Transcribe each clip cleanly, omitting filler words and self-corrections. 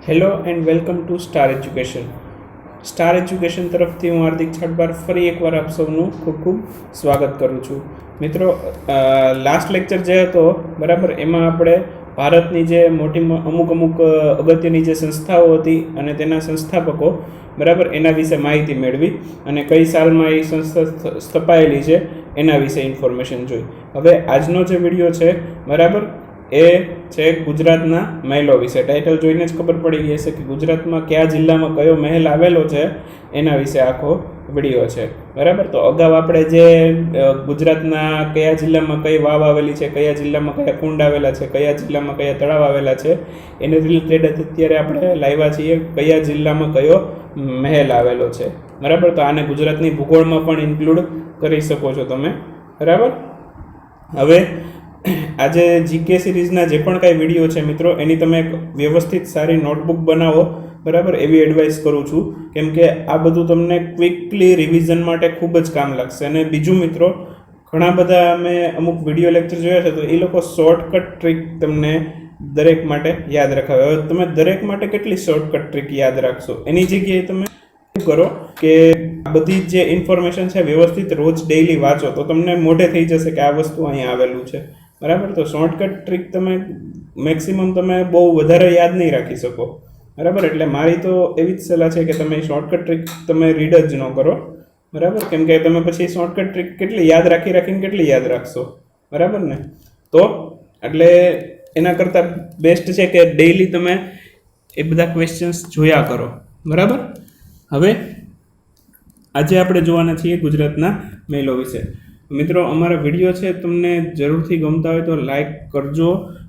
Hello and welcome to star education. Star education તરફથી હું હાર્દિક છાટબાર ફરી એકવાર આપ સૌનું ખૂબ ખૂબ સ્વાગત કરું છું. મિત્રો, લાસ્ટ લેક્ચર જે હતો બરાબર, એમાં આપણે ભારતની જે મોટી અમુક અગત્યની જે સંસ્થાઓ હતી અને તેના સંસ્થાપકો બરાબર એના વિશે માહિતી મેળવી અને કઈ સાલમાં એ સંસ્થા સ્થપાયેલી છે એના વિશે ઇન્ફોર્મેશન જોઈ. હવે આજનો જે વિડીયો છે બરાબર એ છે ગુજરાતના મહેલો વિશે. ટાઇટલ જોઈને જ ખબર પડી ગઈ હશે કે ગુજરાતમાં કયા જિલ્લામાં કયો મહેલ આવેલો છે એના વિશે આખો વિડીયો છે બરાબર. તો અગાઉ આપણે જે ગુજરાતના કયા જિલ્લામાં કઈ વાવ આવેલી છે, કયા જિલ્લામાં કયા કુંડ આવેલા છે, કયા જિલ્લામાં કયા તળાવ આવેલા છે એને રિલેટેડ અત્યારે આપણે લાવ્યા છીએ કયા જિલ્લામાં કયો મહેલ આવેલો છે બરાબર. તો આને ગુજરાતની ભૂગોળમાં પણ ઇન્ક્લુડ કરી શકો છો તમે બરાબર. હવે આજે જીકે સિરીઝના જે પણ કાંઈ વિડીયો છે મિત્રો, એની તમે એક વ્યવસ્થિત સારી નોટબુક બનાવો બરાબર, એવી એડવાઇસ કરું છું, કેમ કે આ બધું તમને ક્વિકલી રિવિઝન માટે ખૂબ જ કામ લાગશે. અને બીજું મિત્રો, ઘણા બધા અમે અમુક વિડીયો લેક્ચર જોયા છે તો એ લોકો શોર્ટકટ ટ્રીક તમને દરેક માટે યાદ રખાવે. હવે તમે દરેક માટે કેટલી શોર્ટકટ ટ્રીક યાદ રાખશો? એની જગ્યાએ તમે શું કરો કે આ બધી જે ઇન્ફોર્મેશન છે વ્યવસ્થિત રોજ ડેઈલી વાંચો તો તમને મોઢે થઈ જશે કે આ વસ્તુ અહીંયા આવેલું છે બરાબર. તો શોર્ટકટ ટ્રીક તમે મેક્સિમમ તમે બહુ વધારે યાદ નહીં રાખી શકો બરાબર. એટલે મારી તો એવી જ સલાહ છે કે તમે શોર્ટકટ ટ્રીક તમે રીડ જ ન કરો બરાબર, કેમ કે તમે પછી શોર્ટકટ ટ્રીક કેટલી યાદ રાખીને કેટલી યાદ રાખશો બરાબર ને. તો એટલે એના કરતાં બેસ્ટ છે કે ડેઈલી તમે એ બધા ક્વેશ્ચન્સ જોયા કરો બરાબર. હવે આજે આપણે જોવાના છીએ ગુજરાતના મહેલો વિશે. મિત્રો, અમારા વિડીયો છે તમને જરૂરથી ગમતા હોય તો લાઈક કરજો,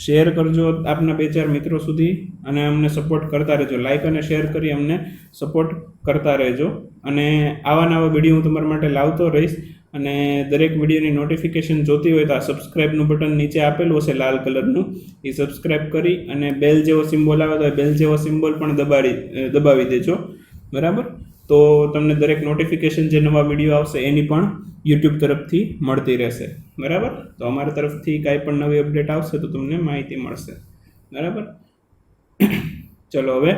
શેર કરજો આપના 2-4 મિત્રો સુધી અને અમને સપોર્ટ કરતા રહેજો. લાઈક અને શેર કરી અમને સપોર્ટ કરતા રહેજો. અને આવા નવા વિડીયો હું તમારા માટે લાવતો રહીશ. અને દરેક વિડીયોની નોટિફિકેશન જોતી હોય તો આ સબસ્ક્રાઈબનું બટન નીચે આપેલું હશે લાલ કલરનું, એ સબસ્ક્રાઈબ કરી અને બેલ જેવો સિમ્બોલ આવે તો બેલ જેવો સિમ્બોલ પણ દબાવી દેજો બરાબર. તો તમને દરેક નોટિફિકેશન જે નવા વિડીયો આવશે એની પણ યુટ્યુબ તરફથી મળતી રહેશે બરાબર. તો અમારા તરફથી કાંઈ પણ નવી અપડેટ આવશે તો તમને માહિતી મળશે બરાબર. ચલો હવે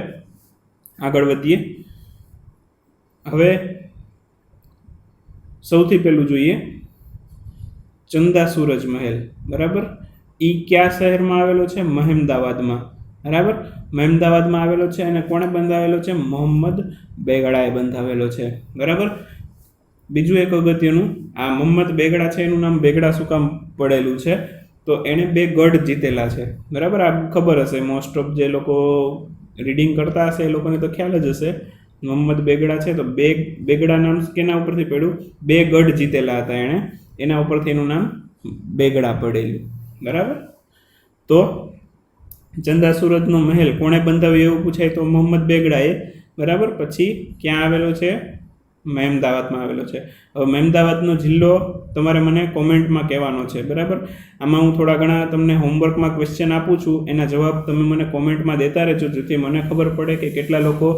આગળ વધીએ. હવે સૌથી પહેલું જોઈએ ચંદા સૂરજ મહેલ બરાબર. એ કયા શહેરમાં આવેલો છે? મહેમદાવાદમાં બરાબર. મહેમદાવાદમાં આવેલો છે અને કોણે બંધાવેલો છે? મોહમ્મદ બેગડાએ બંધાવેલો છે બરાબર. બીજું એક અગત્યનું, આ મોહમ્મદ બેગડા છે એનું નામ બેગડા શું કામ પડેલું છે? તો એણે 2 ગઢ જીતેલા છે બરાબર. આ ખબર હશે, મોસ્ટ ઓફ જે લોકો રીડિંગ કરતા હશે એ લોકોને તો ખ્યાલ જ હશે. મોહમ્મદ બેગડા છે તો બેગડા નામ કેના ઉપરથી પડ્યું? 2 ગઢ જીતેલા હતા એણે, એના ઉપરથી એનું નામ બેગડા પડેલું બરાબર. તો ચંદા સૂરજનો મહેલ કોણે બંધાવ્યો એવું પૂછાય તો મોહમ્મદ બેગડાએ બરાબર. પછી ક્યાં આવેલો છે? મહેમદાવાદમાં આવેલો છે. હવે મહેમદાવાદનો જિલ્લો તમારે મને કોમેન્ટમાં કહેવાનો છે બરાબર. આમાં હું થોડા ઘણા તમને હોમવર્કમાં ક્વેશ્ચન આપું છું, એના જવાબ તમે મને કોમેન્ટમાં દેતા રહેજો, જેથી મને ખબર પડે કે કેટલા લોકો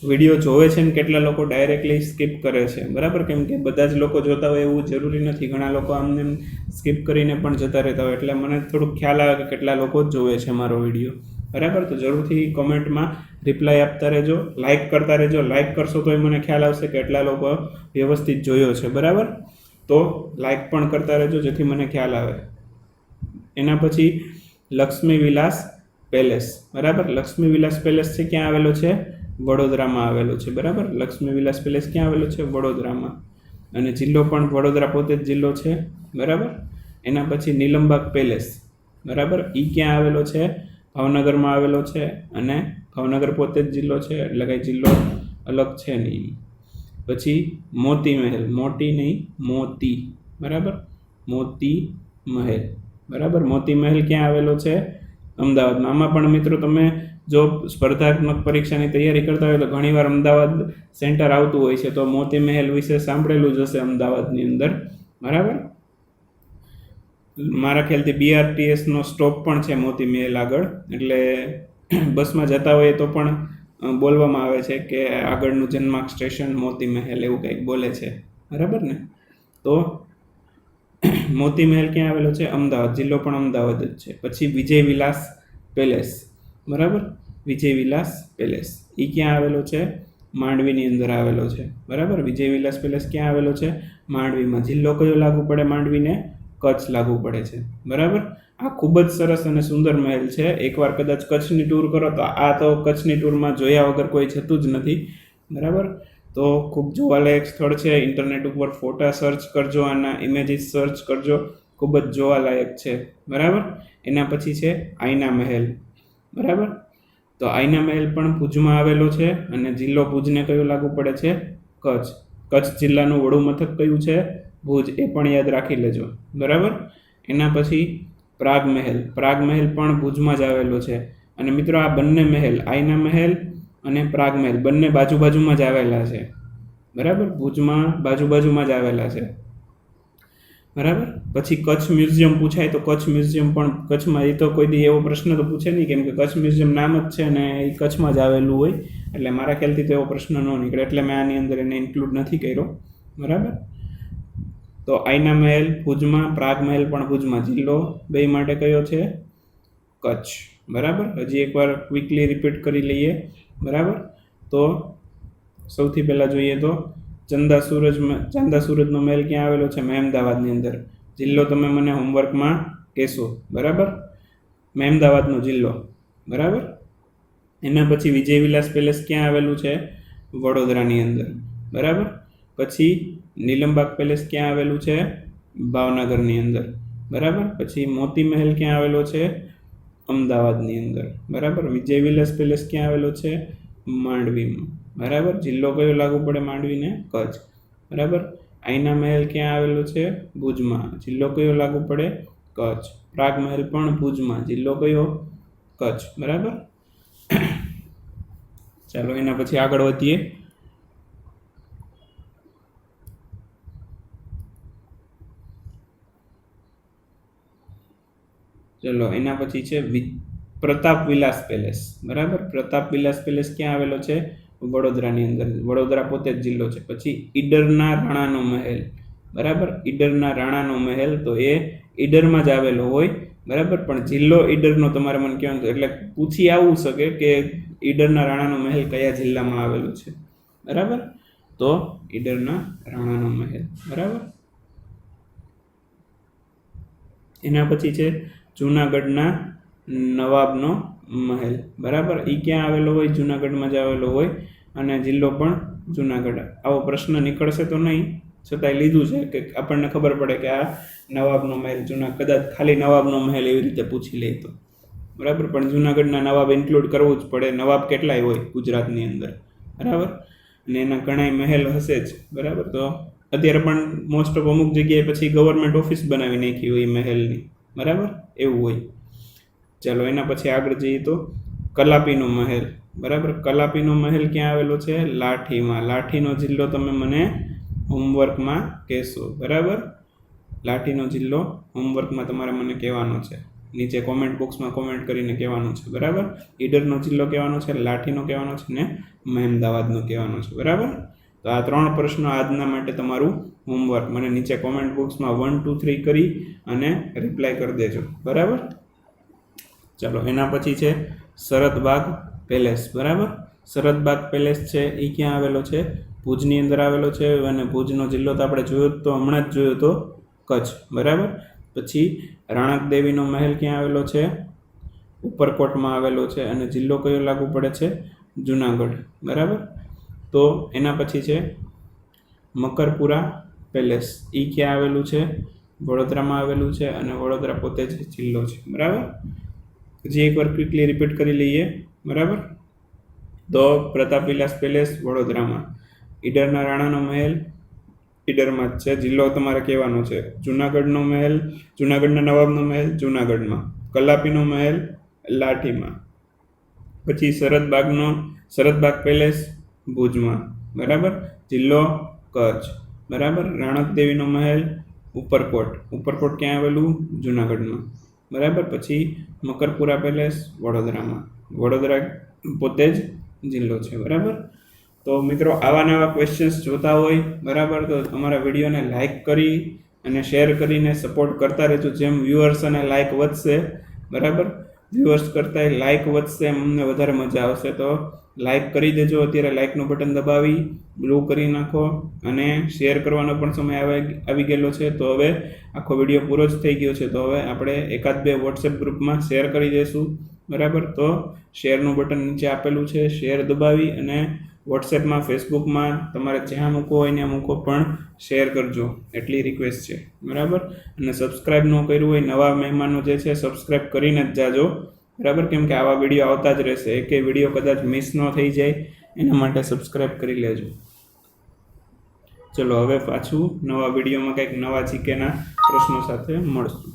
વિડીયો જોવે છે ને કેટલા લોકો ડાયરેક્ટલી સ્કીપ કરે છે બરાબર. કેમ કે બધા જ લોકો જોતા હોય એવું જરૂરી નથી, ઘણા લોકો આમને સ્કીપ કરીને પણ જતા રહેતા હોય, એટલે મને થોડુંક ખ્યાલ આવે કે કેટલા લોકો જોવે છે મારો વિડીયો બરાબર. તો જરૂરથી કોમેન્ટમાં રિપ્લાય આપતા રહેજો, લાઇક કરતા રહેજો. લાઇક કરશો તોય મને ખ્યાલ આવશે કે એટલા લોકો વ્યવસ્થિત જોયો છે બરાબર. તો લાઇક પણ કરતા રહેજો જેથી મને ખ્યાલ આવે. એના પછી લક્ષ્મી વિલાસ પેલેસ બરાબર. લક્ષ્મી વિલાસ પેલેસ છે ક્યાં આવેલો છે? વડોદરામાં આવેલો છે બરાબર. લક્ષ્મી વિલાસ પેલેસ ક્યાં આવેલો છે? વડોદરામાં. અને જિલ્લો પણ વડોદરા પોતે જ જિલ્લો છે બરાબર. એના પછી નીલમબાગ પેલેસ બરાબર. એ ક્યાં આવેલો છે? ભાવનગરમાં આવેલો છે અને ભાવનગર પોતે જ જિલ્લો છે, એટલે કંઈ જિલ્લો અલગ છે નહીં. પછી મોતી મહેલ, મોટી નહીં મોતી બરાબર. મોતી મહેલ બરાબર. મોતી મહેલ ક્યાં આવેલો છે? અમદાવાદમાં. આમાં પણ મિત્રો તમે જો સ્પર્ધાત્મક પરીક્ષાની તૈયારી કરતા હોય તો ઘણીવાર અમદાવાદ સેન્ટર આવતું હોય છે, તો મોતી મહેલ વિશે સાંભળેલું જ હશે અમદાવાદની અંદર બરાબર. મારા ખ્યાલથી BRTSનો સ્ટોપ પણ છે મોતી મહેલ આગળ, એટલે બસમાં જતા હોઈએ તો પણ બોલવામાં આવે છે કે આગળનું જન્માર્ક સ્ટેશન મોતી મહેલ એવું કંઈક બોલે છે બરાબર ને. તો મોતી મહેલ ક્યાં આવેલો છે? અમદાવાદ. જિલ્લો પણ અમદાવાદ જ છે. પછી વિજય વિલાસ પેલેસ બરાબર. વિજય વિલાસ પેલેસ. એ ક્યાં આવેલો છે? માંડવીની અંદર આવેલો છે. બરાબર. વિજય વિલાસ પેલેસ ક્યાં આવેલો છે? માંડવીમાં. જિલ્લો કયો લાગુ પડે માંડવીને? કચ્છ લાગુ પડે છે. બરાબર. આ ખૂબ જ સરસ અને સુંદર મહેલ છે. એકવાર કદાચ કચ્છની ટૂર કરો તો આ તો કચ્છની ટૂરમાં જોયા વગર કોઈ જતું જ નથી. બરાબર. તો ખૂબ જોવાલાયક સ્થળ છે. ઇન્ટરનેટ ઉપર ફોટા સર્ચ કરજો, આના ઇમેજીસ સર્ચ કરજો, ખૂબ જ જોવાલાયક છે. બરાબર. એના પછી છે આઈના મહેલ. બરાબર. તો આઈના મહેલ પણ ભુજમાં આવેલો છે અને જિલ્લો ભુજને કયો લાગુ પડે છે? કચ્છ. કચ્છ જિલ્લાનું વડું મથક કયું છે? ભુજ. એ પણ યાદ રાખી લેજો. બરાબર. એના પછી પ્રાગ મહેલ. પ્રાગ મહેલ પણ ભુજમાં જ આવેલો છે. અને મિત્રો આ બંને મહેલ, આઈના મહેલ અને પ્રાગ મહેલ, બંને બાજુમાં જ આવેલા છે. બરાબર. ભુજમાં બાજુમાં જ આવેલા છે. બરાબર. પછી કચ્છ મ્યુઝિયમ પૂછાય તો કચ્છ મ્યુઝિયમ પણ કચ્છમાં, એ તો કોઈ દી એવો પ્રશ્ન તો પૂછે નહીં, કેમ કે કચ્છ મ્યુઝિયમ નામ જ છે અને એ કચ્છમાં જ આવેલું હોય, એટલે મારા ખ્યાલથી તો એવો પ્રશ્ન ન નીકળે, એટલે મેં આની અંદર એને ઇન્ક્લુડ નથી કર્યો. બરાબર. તો આઈના મહેલ ભુજમાં, પ્રાગ મહેલ પણ ભુજમાં. જિલ્લો બે માટે કયો છે? કચ્છ. બરાબર. હજી એકવાર ક્વિકલી રિપીટ કરી લઈએ. બરાબર. તો સૌથી પહેલાં જોઈએ તો ચાંદા સૂરજનો મહેલ ક્યાં આવેલો છે? મહેમદાવાદની અંદર. જિલ્લો તમે મને હોમવર્કમાં કહેશો. બરાબર. મહેમદાવાદનો જિલ્લો. બરાબર. એના પછી વિજય વિલાસ પેલેસ ક્યાં આવેલું છે? વડોદરાની અંદર. બરાબર. પછી નીલમબાગ પેલેસ ક્યાં આવેલું છે? ભાવનગરની અંદર. બરાબર. પછી મોતી મહેલ ક્યાં આવેલો છે? અમદાવાદની અંદર. બરાબર. વિજય વિલાસ પેલેસ ક્યાં આવેલો છે? માંડવીમાં. બરાબર. જિલ્લો કયો લાગુ પડે માંડવીને? કચ્છ. બરાબર. આઈના મહેલ ક્યાં આવેલો છે? ભુજમાં. જિલ્લો કયો લાગુ પડે? કચ્છ. પ્રાગ મહેલ પણ ભુજમાં. જિલ્લો કયો? કચ્છ. બરાબર. ચાલો એના પછી આગળ વધીએ. ચલો એના પછી છે પ્રતાપ વિલાસ પેલેસ. બરાબર. પ્રતાપ વિલાસ પેલેસ ક્યાં આવેલો છે? વડોદરાની અંદર. વડોદરા પોતે જ જિલ્લો છે. પછી ઈડરના રાણાનો મહેલ. બરાબર. ઈડરના રાણાનો મહેલ, તો એ ઈડરમાં જ આવેલો હોય. બરાબર. પણ જિલ્લો ઈડરનો તમારે મને કહેવાનું છે, એટલે પૂછી આવવું શકે કે ઈડરના રાણાનો મહેલ કયા જિલ્લામાં આવેલો છે. બરાબર. તો ઈડરના રાણાનો મહેલ. બરાબર. એના પછી છે જૂનાગઢના નવાબનો મહેલ. બરાબર. એ ક્યાં આવેલો હોય? જૂનાગઢમાં જ આવેલો હોય અને જિલ્લો પણ જૂનાગઢ. આવો પ્રશ્ન નીકળશે તો નહીં, છતાંય લીધું છે કે આપણને ખબર પડે કે આ નવાબનો મહેલ કદાચ ખાલી નવાબનો મહેલ એવી રીતે પૂછી લે તો. બરાબર. પણ જૂનાગઢના નવાબ ઇન્ક્લુડ કરવું જ પડે. નવાબ કેટલાય હોય ગુજરાતની અંદર. બરાબર. અને એના ઘણાય મહેલ હશે જ. બરાબર. તો અત્યારે પણ મોસ્ટ ઓફ અમુક જગ્યાએ પછી ગવર્મેન્ટ ઓફિસ બનાવી નાખી હોય મહેલની. બરાબર. એવું હોય. ચાલો એના પછી આગળ જઈએ તો કલાપીનો મહેલ. બરાબર. કલાપીનો મહેલ ક્યાં આવેલો છે? લાઠીમાં. લાઠીનો જિલ્લો તમે મને હોમવર્કમાં કહેશો. બરાબર. લાઠીનો જિલ્લો હોમવર્કમાં તમારે મને કહેવાનો છે. નીચે કોમેન્ટ બોક્સમાં કોમેન્ટ કરીને કહેવાનું છે. બરાબર. ઈડરનો જિલ્લો કહેવાનો છે, લાઠીનો કહેવાનો છે ને મહેમદાવાદનો કહેવાનો છે. બરાબર. તો આ 3 પ્રશ્નો આજના માટે તમારું હોમવર્ક. મને નીચે કોમેન્ટ બોક્સમાં 1 2 3 કરી અને રિપ્લાય કરી દેજો. બરાબર. ચાલો એના પછી છે શરદબાગ પેલેસ. બરાબર. શરદબાગ પેલેસ છે એ ક્યાં આવેલો છે? ભુજની અંદર આવેલો છે અને ભુજનો જિલ્લો તો આપણે જોયો તો હમણાં જ જોયો તો કચ્છ. બરાબર. પછી રાણક દેવીનો મહેલ ક્યાં આવેલો છે? ઉપરકોટમાં આવેલો છે અને જિલ્લો કયો લાગુ પડે છે? જુનાગઢ. બરાબર. તો એના પછી છે મકરપુરા પેલેસ. એ ક્યાં આવેલું છે? વડોદરામાં આવેલું છે અને વડોદરા પોતે જ જિલ્લો છે. બરાબર. હજી એકવાર ક્વિકલી રિપીટ કરી લઈએ. બરાબર. તો પ્રતાપ વિલાસ પેલેસ વડોદરામાં. ઈડરના રાણાનો મહેલ ઈડરમાં જ છે. જિલ્લો તમારે કહેવાનો છે. જુનાગઢનો મહેલ, જુનાગઢના નવાબનો મહેલ જુનાગઢમાં. કલાપીનો મહેલ લાઠીમાં. પછી શરદબાગ પેલેસ ભુજમાં. બરાબર. જિલ્લો કચ્છ. બરાબર. રાણક દેવીનો મહેલ ઉપરકોટ ક્યાં આવેલું? જુનાગઢમાં. બરાબર. પછી મકરપુરા પેલેસ વડોદરામાં. વડોદરા પોતે જ જિલ્લો છે. બરાબર. તો મિત્રો આવા નવા ક્વેશ્ચન્સ જોતા હોય, બરાબર, તો અમારા વિડીયોને લાઇક કરી અને શેર કરીને સપોર્ટ કરતા રહેજો. જેમ વ્યુઅર્સ અને લાઇક વધશે, બરાબર, વ્યુઅર્સ કરતાંય લાઇક વધશે, અમને વધારે મજા આવશે. તો લાઇક કરી દેજો. અત્યારે લાઇકનું બટન દબાવી બ્લુ કરી નાખો. અને શેર કરવાનો પણ સમય આવી ગયેલો છે. તો હવે આખો વિડીયો પૂરો જ થઈ ગયો છે. તો હવે આપણે એકાદ બે વોટ્સએપ ગ્રુપમાં શેર કરી દઈશું. બરાબર, તો શેરનું બટન નીચે આપેલું છે, શેર દબાવી અને વોટ્સએપમાં, ફેસબુકમાં તમારે જ્યાં મૂકવો હોય ત્યાં મૂકો, પણ શેર કરજો એટલી રિક્વેસ્ટ છે. બરાબર, અને સબસ્ક્રાઈબ ન કર્યું હોય, નવા મહેમાનો જે છે સબસ્ક્રાઈબ કરીને જ જાજો. બરાબર, કેમ કે આવા વિડીયો આવતા જ રહેશે. એકે વિડીયો કદાચ મિસ ન થઈ જાય એના માટે સબસ્ક્રાઈબ કરી લેજો. ચલો હવે પાછું નવા વિડીયોમાં કંઈક નવા જીકેના પ્રશ્નો સાથે મળશું.